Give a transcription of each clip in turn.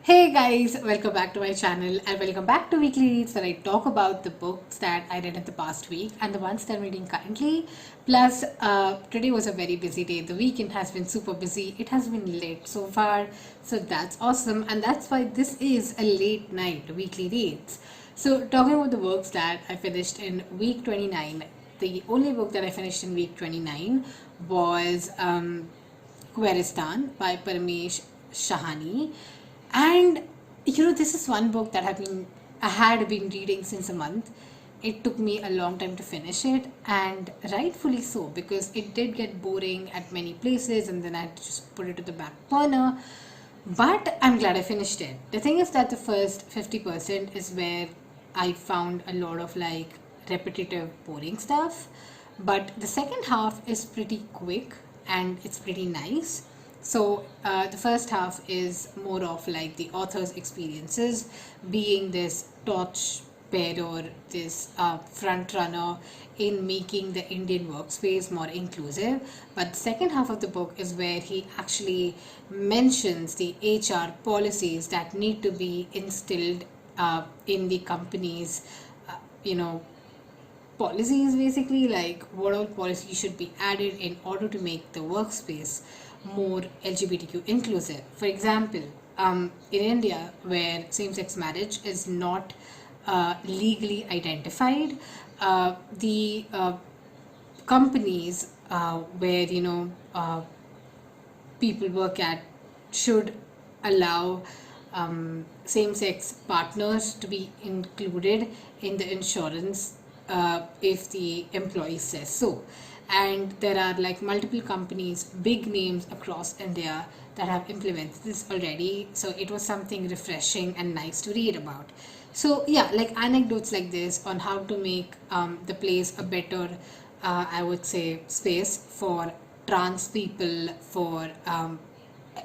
Hey guys, welcome back to my channel and welcome back to Weekly Reads, where I talk about the books that I read in the past week and the ones that I'm reading currently. Plus, today was a very busy day. The weekend has been super busy. It has been late so far, so that's awesome, and that's why this is a late night Weekly Reads. So, talking about the works that I finished in week 29, the only book that I finished in week 29 was Quaristan by Parmesh Shahani. And this is one book that I had been reading since a month. It took me a long time to finish it, and rightfully so, because it did get boring at many places, and then I had to just put it to the back burner. But I'm glad I finished it. The thing is that the first 50% is where I found a lot of like repetitive, boring stuff. But the second half is pretty quick and it's pretty nice. So the first half is more of like the author's experiences, being this torch bearer, this front runner in making the Indian workspace more inclusive. But the second half of the book is where he actually mentions the HR policies that need to be instilled in the company's, policies, basically, like what all policies should be added in order to make the workspace more LGBTQ inclusive. For example, in India, where same-sex marriage is not legally identified, the companies where people work at should allow same-sex partners to be included in the insurance if the employee says so. And there are like multiple companies, big names across India that have implemented this already. So it was something refreshing and nice to read about. So yeah, like anecdotes like this on how to make the place a better, I would say, space for trans people, for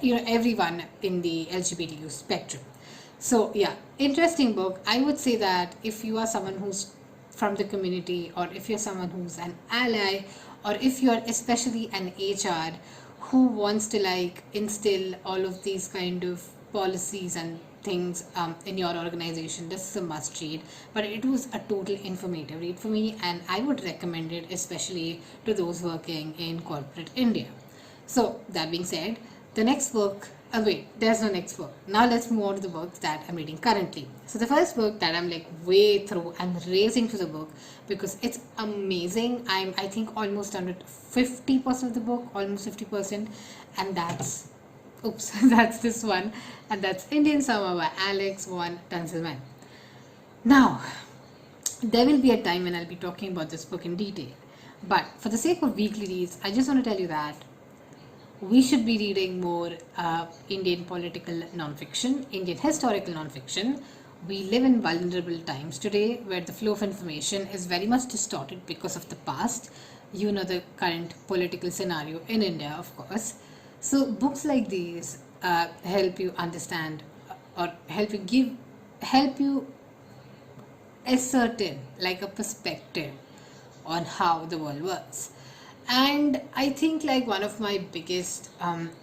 everyone in the LGBTQ spectrum. So yeah, interesting book. I would say that if you are someone who's from the community, or if you're someone who's an ally, or if you're especially an HR who wants to like instill all of these kind of policies and things in your organization, this is a must read. But it was a total informative read for me, and I would recommend it especially to those working in corporate India. So that being said, the next book, wait, there's no next book. Now let's move on to the books that I'm reading currently. So the first book that I'm like way through, I'm racing to the book because it's amazing. I think almost done with 50% of the book, almost 50%, and that's this one, and that's Indian Summer by Alex von Tunzelman. Now, there will be a time when I'll be talking about this book in detail, but for the sake of weekly reads, I just want to tell you that we should be reading more Indian political nonfiction, Indian historical nonfiction. We live in vulnerable times today where the flow of information is very much distorted because of the past. The current political scenario in India, of course. So books like these help you understand, or help you ascertain like a perspective on how the world works. And I think like one of my biggest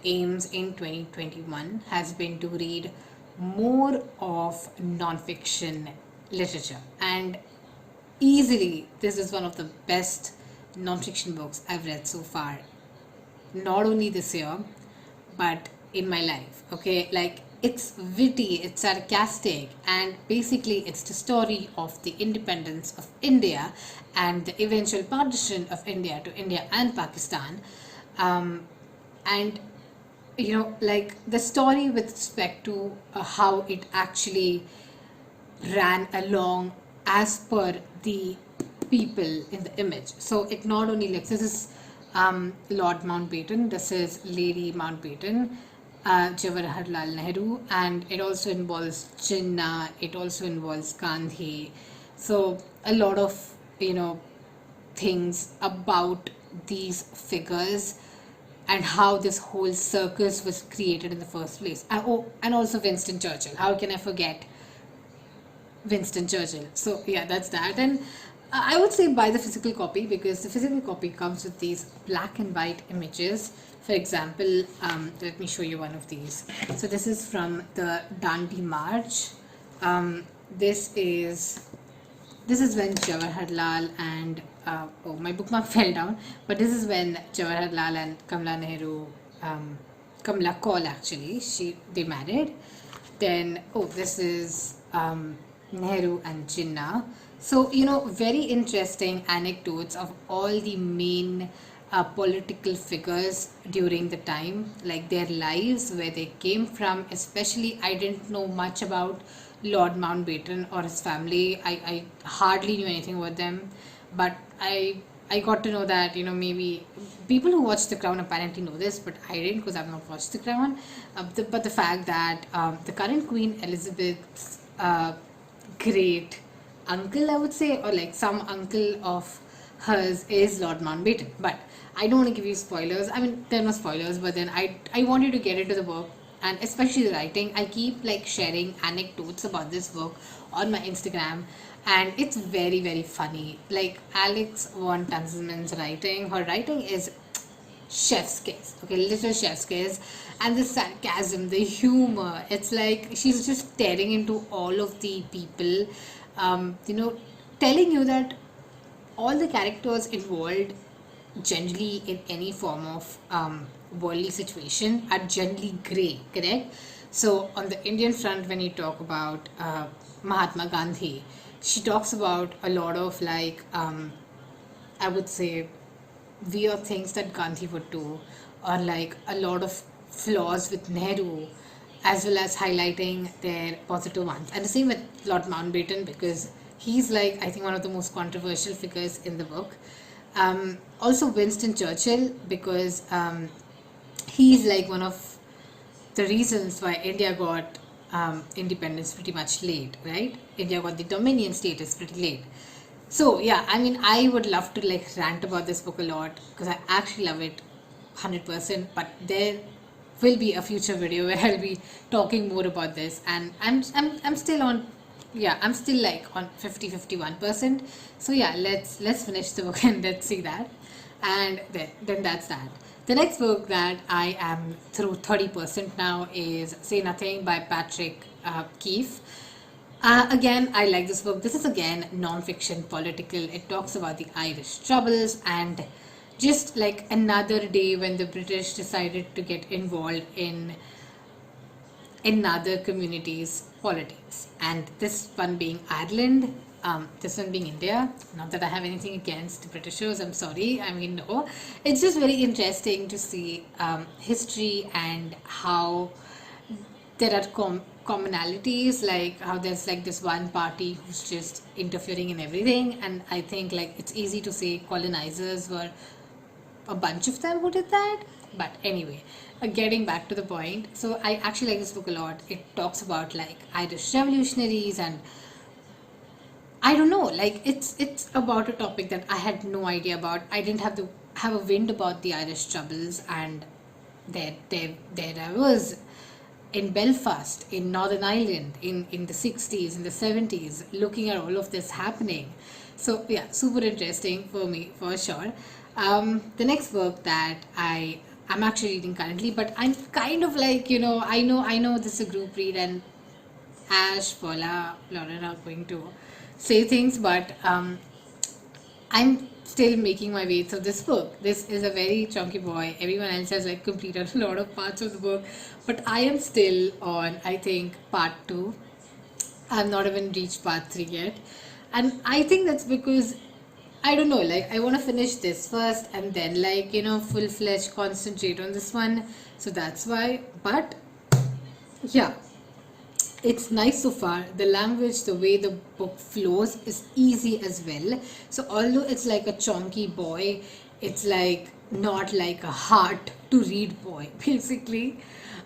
aims in 2021 has been to read more of non-fiction literature. And easily, this is one of the best non-fiction books I've read so far. Not only this year, but in my life. Okay, like it's witty, it's sarcastic, and basically it's the story of the independence of India and the eventual partition of India to India and Pakistan. And like the story with respect to how it actually ran along as per the people in the image. So it not only like this is Lord Mountbatten, this is Lady Mountbatten, Jawaharlal Nehru, and it also involves Jinnah, it also involves Gandhi. So a lot of things about these figures and how this whole circus was created in the first place. And also Winston Churchill. How can I forget Winston Churchill? So yeah, that's that. And I would say buy the physical copy, because the physical copy comes with these black and white images. For example, let me show you one of these. So this is from the Dandi March. This is when Jawaharlal and oh, my bookmark fell down. But this is when Jawaharlal and Kamala Nehru, Kamala Kaul actually, they married. Then this is Nehru and Jinnah. So very interesting anecdotes of all the main political figures during the time, like their lives, where they came from. Especially, I didn't know much about Lord Mountbatten or his family. I hardly knew anything about them, but I got to know that maybe people who watch The Crown apparently know this, but I didn't, because I've not watched The Crown. But the fact that the current Queen Elizabeth's great uncle, I would say, or like some uncle of hers, is Lord Mountbatten. But I don't want to give you spoilers. I mean, there are no spoilers, but then I want you to get into the book, and especially the writing. I keep like sharing anecdotes about this book on my Instagram, and it's very, very funny. Like Alex von Tunzelmann's writing, her writing is chef's kiss, okay, little chef's kiss. And the sarcasm, the humor, it's like she's just staring into all of the people, telling you that all the characters involved, generally in any form of worldly situation, are generally grey, correct? So on the Indian front, when you talk about Mahatma Gandhi, she talks about a lot of like I would say weird things that Gandhi would do, or like a lot of flaws with Nehru, as well as highlighting their positive ones. And the same with Lord Mountbatten, because he's like, I think, one of the most controversial figures in the book. Also Winston Churchill, because he's like one of the reasons why India got independence pretty much late, right? India got the Dominion status pretty late. So yeah, I mean, I would love to like rant about this book a lot, because I actually love it 100%. But there will be a future video where I'll be talking more about this, and I'm still on, yeah, I'm still like on 51%. So yeah, let's finish the book and let's see that, and then that's that. The next book that I am through 30% now is Say Nothing by Patrick Keefe. Again, I like this book. This is again non-fiction, political. It talks about the Irish Troubles, and just like another day when the British decided to get involved in another community's politics. And this one being Ireland, this one being India. Not that I have anything against the Britishers, I'm sorry. I mean, no. It's just very interesting to see history, and how there are commonalities, like how there's like this one party who's just interfering in everything. And I think like it's easy to say colonizers were a bunch of them who did that. But anyway, getting back to the point, so I actually like this book a lot. It talks about like Irish revolutionaries, and I don't know, like it's about a topic that I had no idea about. I didn't have a wind about the Irish Troubles, and there I was in Belfast, in Northern Ireland, in the 60s, in the 70s, looking at all of this happening. So yeah, super interesting for me, for sure. The next book that I'm actually reading currently, but I'm kind of like, I know this is a group read, and Ash, Paula, Lauren are going to say things, but I'm still making my way through this book. This is a very chunky boy. Everyone else has like completed a lot of parts of the book, but I am still on, I think, part 2. I've not even reached part 3 yet, and I think that's because I don't know, like I want to finish this first, and then like full-fledged concentrate on this one. So that's why. But yeah, it's nice so far. The language, the way the book flows is easy as well. So although it's like a chunky boy, it's like not like a hard to read boy basically.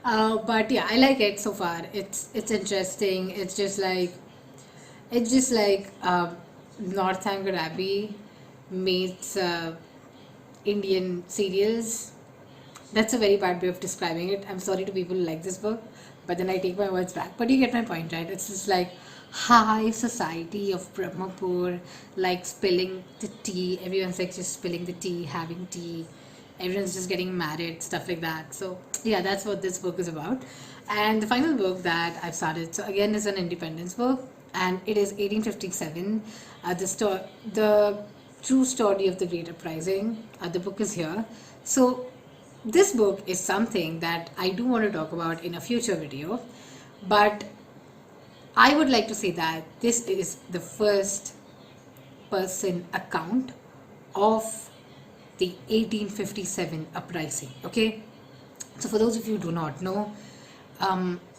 But yeah, I like it so far. It's interesting. It's just like Northanger Abbey meets Indian serials. That's a very bad way of describing it. I'm sorry to people who like this book, but then I take my words back. But you get my point, right? It's just like high society of Brahmapur, like spilling the tea. Everyone's like just spilling the tea, having tea. Everyone's just getting married, stuff like that. So yeah, that's what this book is about. And the final book that I've started, so again, is an independence book, and it is 1857. The true story of the Great Uprising. The book is here. So this book is something that I do want to talk about in a future video, but I would like to say that this is the first person account of the 1857 uprising. Okay, so for those of you who do not know,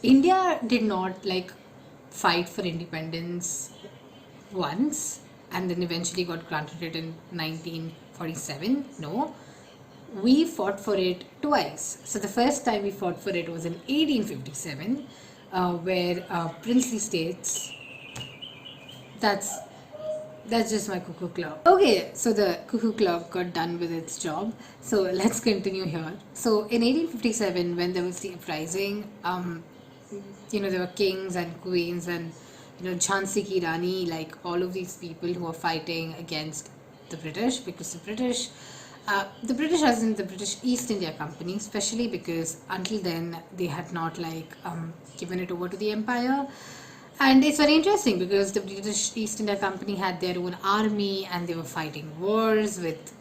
India did not like fight for independence once and then eventually got granted it in 1947. No, we fought for it twice. So the first time we fought for it was in 1857, where princely states. That's just my cuckoo clock. Okay, so the cuckoo clock got done with its job. So let's continue here. So in 1857, when there was the uprising, there were kings and queens and Jhansi Ki Rani, like all of these people who were fighting against the British, because the British as in the British East India Company, especially because until then they had not given it over to the empire. And it's very interesting because the British East India Company had their own army and they were fighting wars with,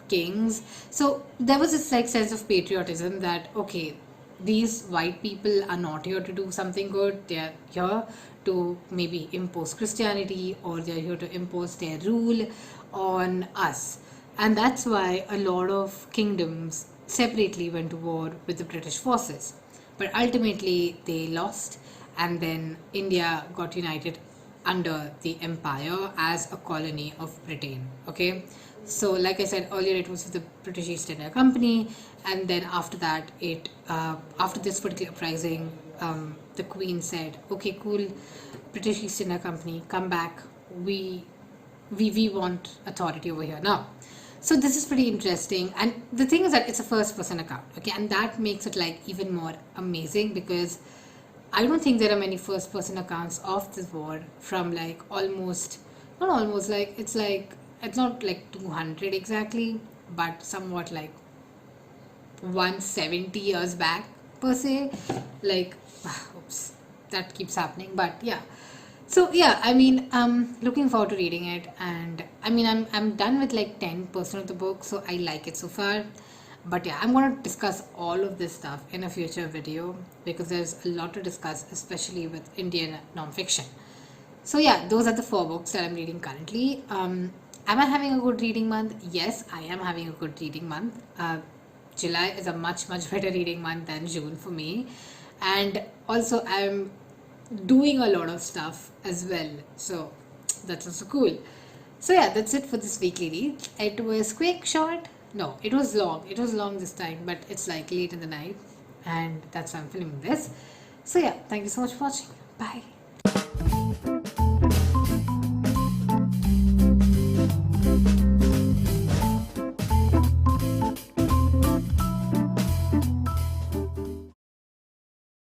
kings. So there was this sense of patriotism that, okay, these white people are not here to do something good. They are here to maybe impose Christianity, or they are here to impose their rule on us. And that's why a lot of kingdoms separately went to war with the British forces. But ultimately they lost, and then India got united under the empire as a colony of Britain. Okay, so like I said earlier, it was the British East India Company, and then after that, after this particular uprising, the Queen said, "Okay, cool, British East India Company, come back. We want authority over here now." So this is pretty interesting, and the thing is that it's a first-person account. Okay, and that makes it even more amazing, because I don't think there are many first-person accounts of this war from it's not 200 exactly, but somewhat 170 years back per se. Oops, that keeps happening, but yeah. So yeah, I'm looking forward to reading it, and I'm done with 10% of the book, so I like it so far. But yeah, I'm going to discuss all of this stuff in a future video, because there's a lot to discuss, especially with Indian non-fiction. So yeah, those are the 4 books that I'm reading currently. Am I having a good reading month? Yes, I am having a good reading month. July is a much better reading month than June for me, and also I'm doing a lot of stuff as well, so that's also cool. So yeah, that's it for this weekly read. It was quick, short. No, it was long. It was long this time, but it's late in the night, and that's why I'm filming this. So yeah, thank you so much for watching. Bye.